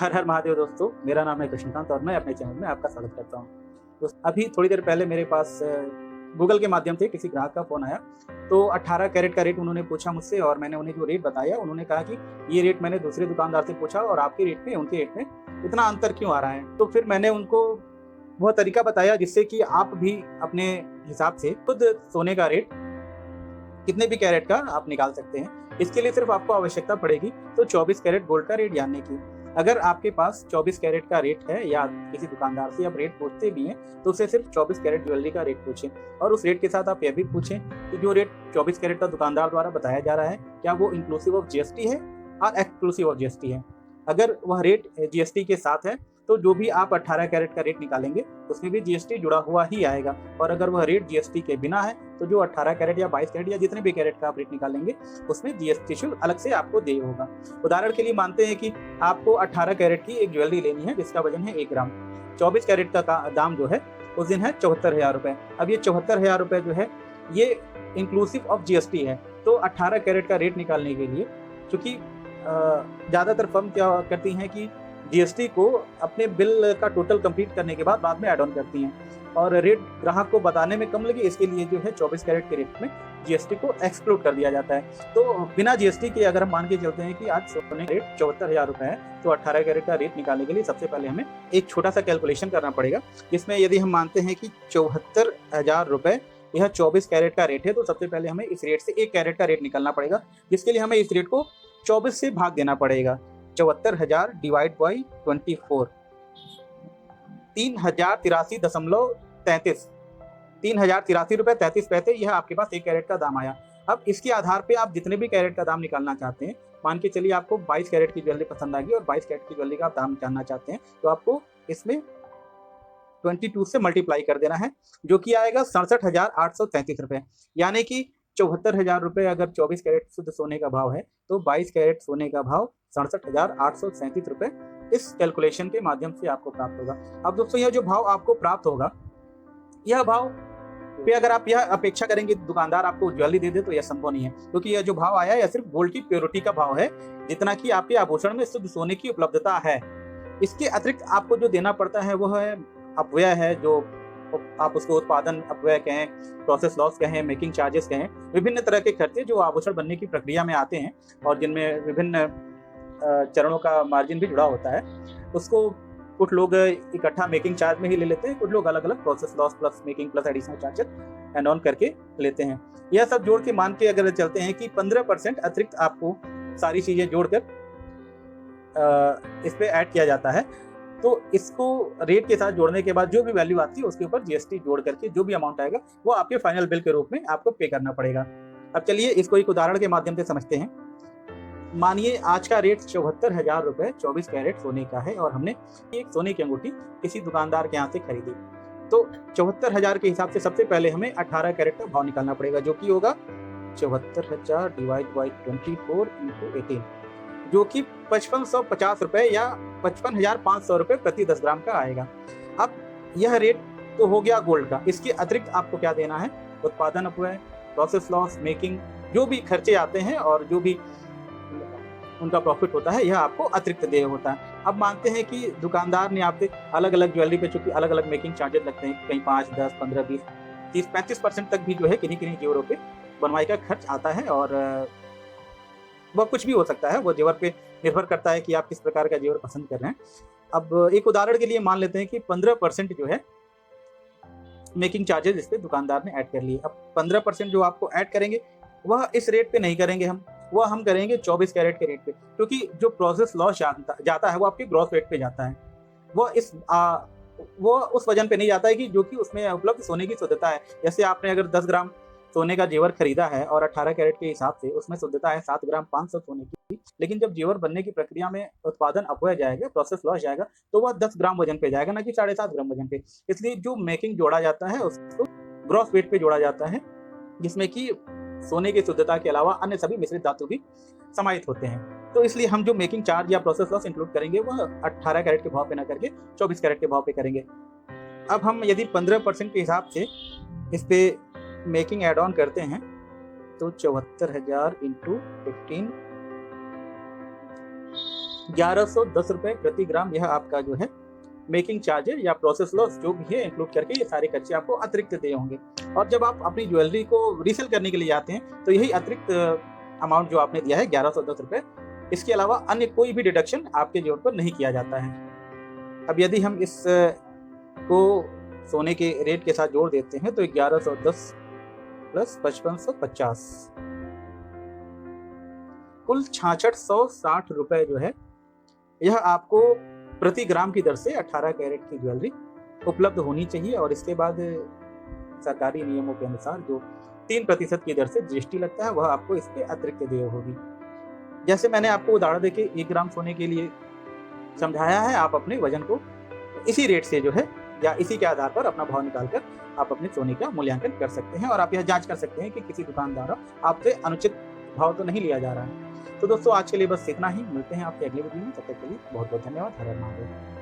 हर हर महादेव दोस्तों, मेरा नाम है कृष्णकांत और मैं अपने चैनल में आपका स्वागत करता हूँ। दोस्तों, अभी थोड़ी देर पहले मेरे पास गूगल के माध्यम से किसी ग्राहक का फ़ोन आया, तो 18 कैरेट का रेट उन्होंने पूछा मुझसे और मैंने उन्हें जो रेट बताया, उन्होंने कहा कि ये रेट मैंने दूसरे दुकानदार से पूछा और आपके रेट में उनके रेट में इतना अंतर क्यों आ रहा है। तो फिर मैंने उनको वह तरीका बताया जिससे कि आप भी अपने हिसाब से खुद सोने का रेट कितने भी कैरेट का आप निकाल सकते हैं। इसके लिए सिर्फ आपको आवश्यकता पड़ेगी तो 24 कैरेट गोल्ड का रेट जानने की। अगर आपके पास 24 कैरेट का रेट है या किसी दुकानदार से आप रेट पूछते भी हैं तो उसे सिर्फ 24 कैरेट ज्वेलरी का रेट पूछें और उस रेट के साथ आप यह भी पूछें कि जो रेट 24 कैरेट का दुकानदार द्वारा बताया जा रहा है क्या वो इंक्लूसिव ऑफ जीएसटी है और एक्सक्लूसिव ऑफ जीएसटी है। अगर वह रेट जीएसटी के साथ है तो जो भी आप 18 कैरेट का रेट निकालेंगे उसमें भी जीएसटी जुड़ा हुआ ही आएगा, और अगर वह रेट जीएसटी के बिना है तो जो 18 कैरेट या 22 कैरेट या जितने भी कैरेट का आप रेट निकालेंगे उसमें जीएसटी शुल्क अलग से आपको देय होगा। उदाहरण के लिए मानते हैं कि आपको 18 कैरेट की एक ज्वेलरी लेनी है जिसका वजन है 1 ग्राम। 24 कैरेट का दाम जो है उस दिन है 74,000 रुपये। अब ये 74,000 रुपये जो है ये इंक्लूसिव ऑफ जीएसटी है। तो 18 कैरेट का रेट निकालने के लिए, चूँकि ज़्यादातर फर्म क्या करती हैं कि जीएसटी को अपने बिल का टोटल कंप्लीट करने के बाद में ऐड ऑन करती हैं और रेट ग्राहक को बताने में कम लगे, इसके लिए जो है 24 कैरेट के रेट में जीएसटी को एक्सक्लूड कर दिया जाता है। तो बिना जीएसटी के अगर हम मान के चलते हैं कि आज सोने का रेट 74,000 रुपये है, तो 18 कैरेट का रेट निकालने के लिए सबसे पहले हमें एक छोटा सा कैलकुलेशन करना पड़ेगा, जिसमें यदि हम मानते हैं कि 74,000 रुपये यह 24 कैरेट का रेट है, तो सबसे पहले हमें इस रेट से 1 कैरेट का रेट निकालना पड़ेगा, जिसके लिए हमें इस रेट को 24 से भाग देना पड़ेगा। 74,000 डिवाइड बाई 24, 3,083.33 ₹33.33 यह आपके पास 1 कैरेट का दाम आया। अब इसके आधार पे आप जितने भी कैरेट का दाम निकालना चाहते हैं, मान के चलिए आपको 22 कैरेट की ज्वेलरी पसंद आ गई और 22 कैरेट की ज्वेलरी का आप दाम जानना चाहते हैं, तो आपको इसमें 22 से मल्टीप्लाई कर देना है, जो कि आएगा 67,833 रुपये। यानी कि 74,000 रुपये अगर 24 कैरेट शुद्ध सोने का भाव है तो 22 कैरेट सोने का भाव 67,837 रुपये इस कैलकुलेशन के माध्यम से आपको प्राप्त होगा। अब दोस्तों, यह जो भाव आपको प्राप्त होगा, यह भाव पे अगर आप यह अपेक्षा करेंगे दुकानदार आपको ज्वेलरी दे दे तो यह संभव नहीं है, क्योंकि यह जो भाव आया यह सिर्फ गोल्ड की प्योरिटी का भाव है, जितना कि आपके आभूषण में शुद्ध सोने की उपलब्धता है। इसके अतिरिक्त आपको जो देना पड़ता है वह है अपव्यय है, जो आप उसको उत्पादन अपव्यय कहें, प्रोसेस लॉस कहें, मेकिंग चार्जेस कहें, विभिन्न तरह के खर्चे जो आभूषण बनने की प्रक्रिया में आते हैं और जिनमें विभिन्न चरणों का मार्जिन भी जुड़ा होता है। उसको कुछ लोग इकट्ठा मेकिंग चार्ज में ही ले लेते हैं, कुछ लोग अलग अलग process loss plus making plus additional charges add on करके लेते हैं। यह सब जोड़ के मान के अगर चलते हैं कि 15% अतिरिक्त आपको सारी चीज़ें जोड़कर इस पर ऐड किया जाता है, तो इसको रेट के साथ जोड़ने के बाद जो भी वैल्यू आती है उसके ऊपर जीएसटी जोड़ करके जो भी अमाउंट आएगा वो आपके फाइनल बिल के रूप में आपको पे करना पड़ेगा। अब चलिए इसको एक उदाहरण के माध्यम से समझते हैं। मानिए आज का रेट 74,000 रुपये 24 कैरेट सोने का है और हमने एक सोने की अंगूठी किसी दुकानदार के यहाँ से खरीदी, तो 74,000 के हिसाब से सबसे पहले हमें 18 कैरेट का भाव निकालना पड़ेगा, जो कि होगा 74,000 डिवाइड बाई 24 इंटू 18, जो कि 5550 रुपये या 55,500 रुपये प्रति 10 ग्राम का आएगा। अब यह रेट तो हो गया गोल्ड का, इसके अतिरिक्त आपको क्या देना है, उत्पादन अपव्यय, प्रोसेस लॉस, मेकिंग, जो भी खर्चे आते हैं और जो भी उनका प्रॉफिट होता है यह आपको अतिरिक्त देय होता है। अब मानते हैं कि दुकानदार ने आपसे अलग अलग ज्वेलरी पे चूंकि अलग अलग मेकिंग चार्जेस लगते हैं, कहीं 5, 10, 15, 20, 30, 35% तक भी जो है किन्हीं जेवरों पे बनवाई का खर्च आता है, और वह कुछ भी हो सकता है, वो जेवर पे निर्भर करता है कि आप किस प्रकार का जेवर पसंद कर रहे हैं। अब एक उदाहरण के लिए मान लेते हैं कि 15% जो है मेकिंग चार्जेस इस पे दुकानदार ने ऐड कर लिए। अब 15% जो आपको ऐड करेंगे वह इस रेट पे नहीं करेंगे वह हम करेंगे 24 कैरेट के रेट पे, क्योंकि जो प्रोसेस लॉस जाता है वो आपके ग्रॉस रेट पे जाता है, वो उस वजन पे नहीं जाता है कि जो कि उसमें उपलब्ध सोने की शुद्धता है। जैसे आपने अगर 10 ग्राम सोने का जेवर खरीदा है और 18 कैरेट के हिसाब से उसमें शुद्धता है 7 ग्राम 500 सोने की, लेकिन जब जेवर बनने की प्रक्रिया में उत्पादन अपव्यय जाएगा, प्रोसेस लॉस जाएगा, तो वह 10 ग्राम वजन पे जाएगा, ना कि 7.5 ग्राम वजन पे। इसलिए जो मेकिंग जोड़ा जाता है उसको ग्रॉस वेट पे जोड़ा जाता है, जिसमें कि सोने की शुद्धता के अलावा अन्य सभी मिश्रित धातु भी समाहित होते हैं। तो इसलिए हम जो मेकिंग चार्ज या प्रोसेस लॉस इंक्लूड करेंगे वह 18 कैरेट के भाव पे ना करके 24 कैरेट के भाव पे करेंगे। अब हम यदि 15% के हिसाब से इस पे मेकिंग एड ऑन करते हैं तो 74,000 इंटू 15 ₹1110 प्रति ग्राम, यह आपका जो है मेकिंग चार्ज है या प्रोसेस लॉस जो भी है इंक्लूड करके ये सारे खर्चे आपको अतिरिक्त देय होंगे। और जब आप अपनी ज्वेलरी को रीसेल करने के लिए जाते हैं तो यही अतिरिक्त अमाउंट जो आपने दिया है ₹1110, इसके अलावा अन्य कोई भी डिडक्शन आपके जेब पर नहीं किया जाता है। अब यदि हम इस को सोने के रेट के साथ जोड़ देते हैं तो 1110 प्लस 5550 कुल 6660 रुपए जो है यह आपको प्रति ग्राम की दर से 18 कैरेट की ज्वेलरी उपलब्ध होनी चाहिए। और इसके बाद सरकारी नियमों के अनुसार जो 3% की दर से जीएसटी लगता है वह आपको इस पे अतिरिक्त देय होगी। जैसे मैंने आपको उदाहरण देके 1 ग्राम सोने के लिए समझाया है, आप अपने वजन को इसी रेट से जो है या इसी के आधार पर अपना भाव निकालकर आप अपने सोने का मूल्यांकन कर सकते हैं और आप यह जांच कर सकते हैं कि किसी दुकानदार द्वारा आपसे अनुचित भाव तो नहीं लिया जा रहा है। तो दोस्तों आज के लिए बस इतना ही, मिलते हैं आपके अगले वीडियो में, तब तक के लिए बहुत बहुत धन्यवाद। हर हर महादेव।